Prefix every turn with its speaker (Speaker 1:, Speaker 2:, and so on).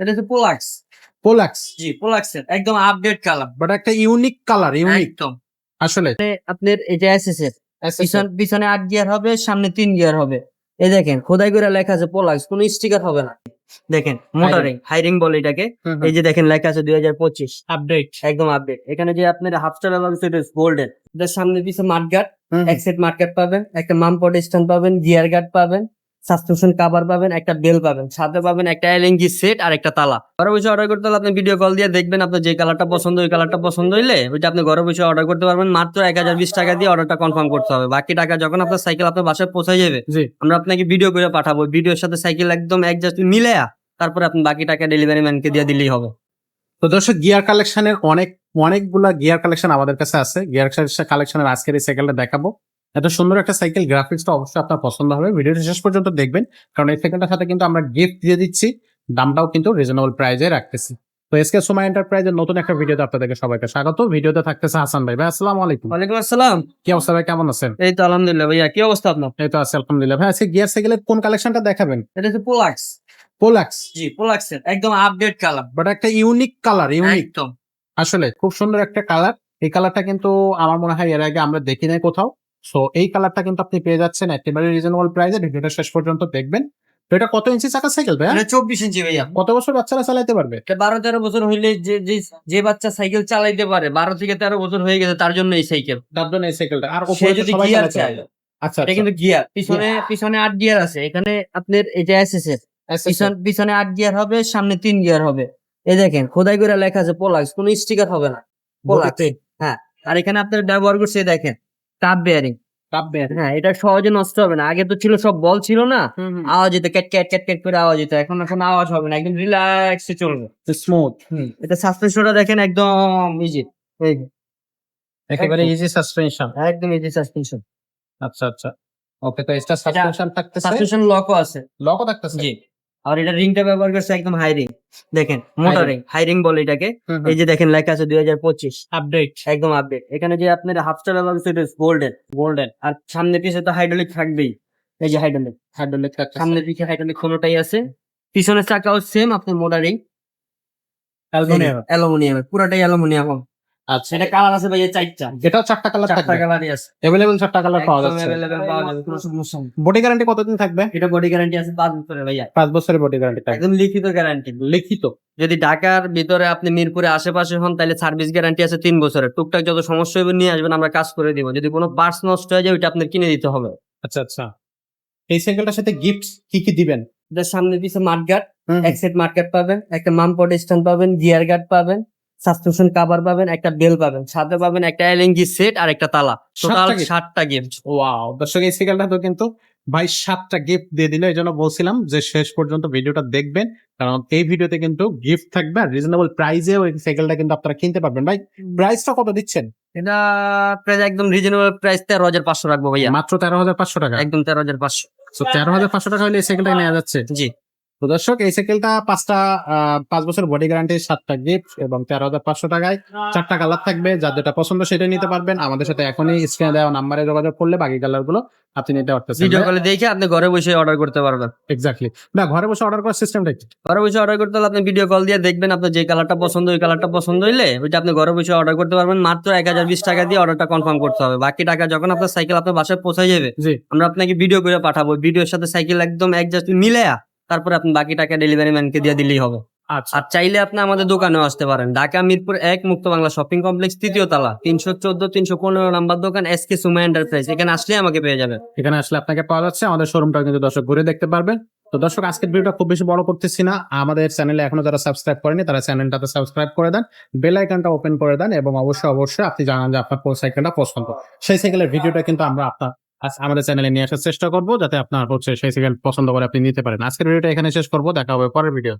Speaker 1: এটা হচ্ছে Pollux.
Speaker 2: Pollux
Speaker 1: জি, পোলাক্সের একদম আপডেট কালার।
Speaker 2: বাট একটা ইউনিক কালার, ইউনিক
Speaker 1: একদম
Speaker 2: আসলে।
Speaker 1: আপনার এটা এসএসএর পিছনে 8 গিয়ার হবে, সামনে 3 গিয়ার হবে। এই দেখেন খোদাই করে লেখা আছে পোলাক্স, কোনো স্টিকার হবে না। দেখেন মোটরিং হাইরিং বলে এটাকে। এই যে দেখেন লেখা আছে 2025
Speaker 2: আপডেট।
Speaker 1: একদম আপডেট। এখানে যে আপনার হাফ স্টার ব্যবহার করছে এটা গোল্ডেন। এটার সামনে পিছে মাঠগার্ড, এক সেট মাঠগার্ড পাবেন, একটা মামপট স্ট্যান্ড পাবেন, গিয়ার গার্ড পাবেন, সাসপেনশন কভার পাবেন, একটা বেল পাবেন, সাথে পাবেন একটা এলএনজি সেট আর একটা তালা। ঘরে বসে অর্ডার করতে হলে আপনি ভিডিও কল দিয়ে দেখবেন আপনার যে কালারটা পছন্দ, ওই কালারটা পছন্দ হইলে ওইটা আপনি ঘরে বসে অর্ডার করতে পারবেন। মাত্র 1020 টাকা দিয়ে অর্ডারটা কনফার্ম করতে হবে। বাকি টাকা যখন আপনার সাইকেল আপনার বাসায় পৌঁছে যাবে,
Speaker 2: জি,
Speaker 1: আমরা আপনাকে ভিডিও করে পাঠাবো। ভিডিওর সাথে সাইকেল একদম অ্যাডজাস্ট মিলায়া তারপরে আপনি বাকি টাকা ডেলিভারি ম্যানকে দিয়ে দিলেই হবে।
Speaker 2: তো দর্শক, গিয়ার কালেকশনের অনেকগুলা গিয়ার কালেকশন আমাদের কাছে আছে। গিয়ার কালেকশনের আজকের এই সাইকেলটা দেখাবো। এত সুন্দর একটা সাইকেল, গ্রাফিক্সটা অবশ্যই আপনার পছন্দ হবে। ভিডিওটা শেষ পর্যন্ত দেখবেন, কারণ এই সাইকেলটার সাথে কিন্তু আমরা গিফট দিয়ে দিচ্ছি, দামটাও কিন্তু রিজনেবল প্রাইজে রাখতেছি। তো এসকে সোমা এন্টারপ্রাইজের নতুন একটা ভিডিওতে আপনাদেরকে সবাইকে স্বাগত। ভিডিওতে থাকতেছে হাসান ভাই। ভাই আসসালামু আলাইকুম।
Speaker 1: ওয়ালাইকুম আসসালাম।
Speaker 2: কি অবস্থা ভাই, কেমন আছেন?
Speaker 1: এই তো আলহামদুলিল্লাহ ভাইয়া, কি অবস্থা আপনার?
Speaker 2: এই তো আছি আলহামদুলিল্লাহ। ভাই আজকে গিয়ার সাইকেলের কোন কালেকশনটা দেখাবেন?
Speaker 1: এটা হচ্ছে পোলাক্স।
Speaker 2: পোলাক্স
Speaker 1: জি, পোলাক্সের একদম আপডেট কালার।
Speaker 2: বাট একটা ইউনিক কালার, ইউনিক
Speaker 1: একদম
Speaker 2: আসলে খুব সুন্দর একটা কালার। এই কালারটা কিন্তু আমার মনে হয় এর আগে আমরা দেখি নাই কোথাও। সো এই কালারটা কিন্তু আপনি পেয়ে যাচ্ছেন একেবারে রিজনেবল প্রাইসে। ভিডিওটা শেষ পর্যন্ত দেখবেন। তো এটা কত ইঞ্চি চাকা সাইকেল ভাই?
Speaker 1: এটা 24 ইঞ্চি ভাইয়া।
Speaker 2: কত বছর বাচ্চারা চালাতে পারবে?
Speaker 1: এটা 12-13 বছর হইলে যে বাচ্চা সাইকেল চালাইতে পারে, 12 থেকে 13 বছর হয়ে গেছে তার জন্য এই সাইকেল।
Speaker 2: তার জন্য এই সাইকেলটা। আর
Speaker 1: সে
Speaker 2: উপরে তো
Speaker 1: যদি
Speaker 2: সবাই
Speaker 1: গিয়ার
Speaker 2: চালাতে
Speaker 1: চায়,
Speaker 2: পারবে। আচ্ছা
Speaker 1: এটা
Speaker 2: আচ্ছা।
Speaker 1: কিন্তু গিয়ার পিছনে 8 গিয়ার আছে। এখানে আপনার এটা এসএসএর পিছনে 8 গিয়ার হবে, সামনে 3 গিয়ার হবে। এই দেখেন খোদাই করে লেখা আছে পোলাক্স, কোনো স্টিকার হবে না। পোলাক্স, হ্যাঁ। আর এখানে আপনার ব্যবহার করছে দেখেন টাপ বেয়ারিং। হ্যাঁ, এটা সহজে নষ্ট হবে না। আগে তো ছিল সব বল ছিল না, আওয়াজ হতো ক্যাট ক্যাট ক্যাট ক্যাট করে আওয়াজ হতো। এখন আওয়াজ হবে না, একদম রিল্যাক্সে চলবে,
Speaker 2: স্মুথ।
Speaker 1: এটা সাসপেনশনটা দেখেন একদম ইজি। এই যে
Speaker 2: একেবারে
Speaker 1: একদম।
Speaker 2: Easy suspension.
Speaker 1: একদম ইজি সাসপেনশন।
Speaker 2: আচ্ছা আচ্ছা। ওকে, তো এটা সাসপেনশন থাকতেছে,
Speaker 1: সাসপেনশন লকও আছে।
Speaker 2: লকও থাকতেছে।
Speaker 1: জি। আর এটা রিংটা ব্যবহার করছে একদম হাই রিং। দেখেন মোটরিং হাই রিং বলে এটাকে। এই যে দেখেন লেখা আছে 2025
Speaker 2: আপডেট।
Speaker 1: একদম আপডেট। এখানে যে আপনার হাফ স্টার ব্যবহার করছে এটা গোল্ডেন। আর সামনে পিছে তো হাইড্রোলিক থাকবেই। এই যে হাইড্রোলিক
Speaker 2: থাকতেছে।
Speaker 1: সামনে পিছে হাইড্রোলিক কোনোটাই আছে। পিছনের চাকাও সেম আপনার মোটরিং
Speaker 2: অ্যালুমিনিয়াম।
Speaker 1: পুরোটাই অ্যালুমিনিয়াম।
Speaker 2: আচ্ছা,
Speaker 1: এটা কালার আছে ভাইয়া 4টা।
Speaker 2: এটাও 4টা কালার
Speaker 1: 4টা
Speaker 2: থাকবে।
Speaker 1: কালারই আছে।
Speaker 2: अवेलेबल 4টা কালার পাওয়া
Speaker 1: একদম
Speaker 2: যাচ্ছে।
Speaker 1: अवेलेबल পাওয়া যাবে, কোনো সমস্যা নেই।
Speaker 2: বডি গ্যারান্টি কতদিন থাকবে?
Speaker 1: এটা বডি গ্যারান্টি আছে 5 বছরের ভাইয়া।
Speaker 2: 5 বছরের বডি গ্যারান্টি থাকবে।
Speaker 1: একদম লিখিত গ্যারান্টি।
Speaker 2: লিখিত।
Speaker 1: যদি ঢাকার ভিতরে আপনি মিরপুরে আশেপাশে হন তাহলে সার্ভিস গ্যারান্টি আছে 3 বছরের। টুকটাক যত সমস্যা হবে নিয়ে আসবেন, আমরা কাজ করে দিব। যদি কোনো পার্টস নষ্ট হয়ে যায় ওইটা আপনার কিনে দিতে হবে।
Speaker 2: আচ্ছা আচ্ছা। এই সাইকেলটার সাথে গিফট কি কি দিবেন?
Speaker 1: এটার সামনে পিছে মাঠগার্ড, এক সেট মাঠগার্ড পাবেন, একটা মামপট স্ট্যান্ড পাবেন, গিয়ার গার্ড পাবেন, সাসপেনশন কভার পাবেন, একটা বেল পাবেন, সাথে পাবেন একটা এলএনজি সেট আর একটা তালা। Total 7টা gift.
Speaker 2: ওয়াও দর্শক, এই সাইকেলটা তো কিন্তু ভাই 7টা গিফট দিয়ে দিল। এই জন্য বলছিলাম যে শেষ পর্যন্ত ভিডিওটা দেখবেন, কারণ এই ভিডিওতে কিন্তু গিফট থাকবে আর রিজনেবল প্রাইসে ওই সাইকেলটা কিন্তু আপনারা কিনতে পারবেন। ভাই প্রাইসটা কত দিচ্ছেন?
Speaker 1: এটা প্রাইস একদম রিজনেবল প্রাইস 13,500 রাখবো ভাইয়া।
Speaker 2: মাত্র 13,500 টাকা।
Speaker 1: একদম 13,500।
Speaker 2: তো 13,500 টাকা হলে এই সাইকেলটা নেওয়া যাচ্ছে।
Speaker 1: জি।
Speaker 2: তো দর্শক, এই সাইকেলটা 5 বছর বডি গ্যারান্টি, 7টা গিফট এবং 13,500 টাকায় 4টা কালার থাকবে। যার যেটা পছন্দ সেটা নিতে পারবেন। আমাদের সাথে এখনই স্ক্রিনে দেওয়া নাম্বারে যোগাযোগ করলে বাকি কালার গুলো আপনি নিতে পারতেছেন।
Speaker 1: ভিডিও কলে দেখে আপনি ঘরে বসে অর্ডার করতে পারবেন।
Speaker 2: এক্স্যাক্টলি। না, ঘরে বসে অর্ডার করার সিস্টেমটা কি?
Speaker 1: ঘরে বসে অর্ডার করতে হলে আপনি ভিডিও কল দিয়ে দেখবেন আপনার যে কালারটা পছন্দ, ওই কালারটা পছন্দ হইলে ওইটা আপনি ঘরে বসে অর্ডার করতে পারবেন। মাত্র 1020 টাকা দিয়ে অর্ডারটা কনফার্ম করতে হবে। বাকি টাকা যখন আপনার সাইকেল আপনার বাসায় পৌঁছে যাবে,
Speaker 2: জি,
Speaker 1: আমরা আপনাকে ভিডিও করে পাঠাবো। ভিডিওর সাথে সাইকেল একদম অ্যাডজাস্ট মিলায়া তারপরে আপনি বাকি টাকা ডেলিভারি ম্যানকে দিয়ে দিলেই হবে।
Speaker 2: আচ্ছা।
Speaker 1: আর চাইলে আপনি আমাদের দোকানেও আসতে পারেন। ঢাকা মিরপুর 1 মুক্ত বাংলা শপিং কমপ্লেক্স 3য় তলা 314-315 নাম্বার দোকান এসকে সুমা এন্টারপ্রাইজ। এখানে আসলে আমাকে পেয়ে যাবেন।
Speaker 2: এখানে আসলে আপনাকে পাওয়া যাচ্ছে। আমাদের শোরুমটাও কিন্তু দর্শক ঘুরে দেখতে পারবেন। তো দর্শক, আজকের ভিডিওটা খুব বেশি বড় করতেছি না। আমাদের চ্যানেলে এখনো যারা সাবস্ক্রাইব করেনি তারা চ্যানেলটাতে সাবস্ক্রাইব করে দেন, বেল আইকনটা ওপেন করে দেন এবং অবশ্যই আপনি জানান যে আপনার কোন সাইকেলটা পছন্দ। সেই সাইকেলের ভিডিওটা কিন্তু আমরা আমাদের চ্যানেলে নিয়ে আসার চেষ্টা করবো, যাতে আপনার সেই সাইকেল পছন্দ করে আপনি নিতে পারেন। আজকের ভিডিওটা এখানে শেষ করবো। দেখা হবে পরের ভিডিও।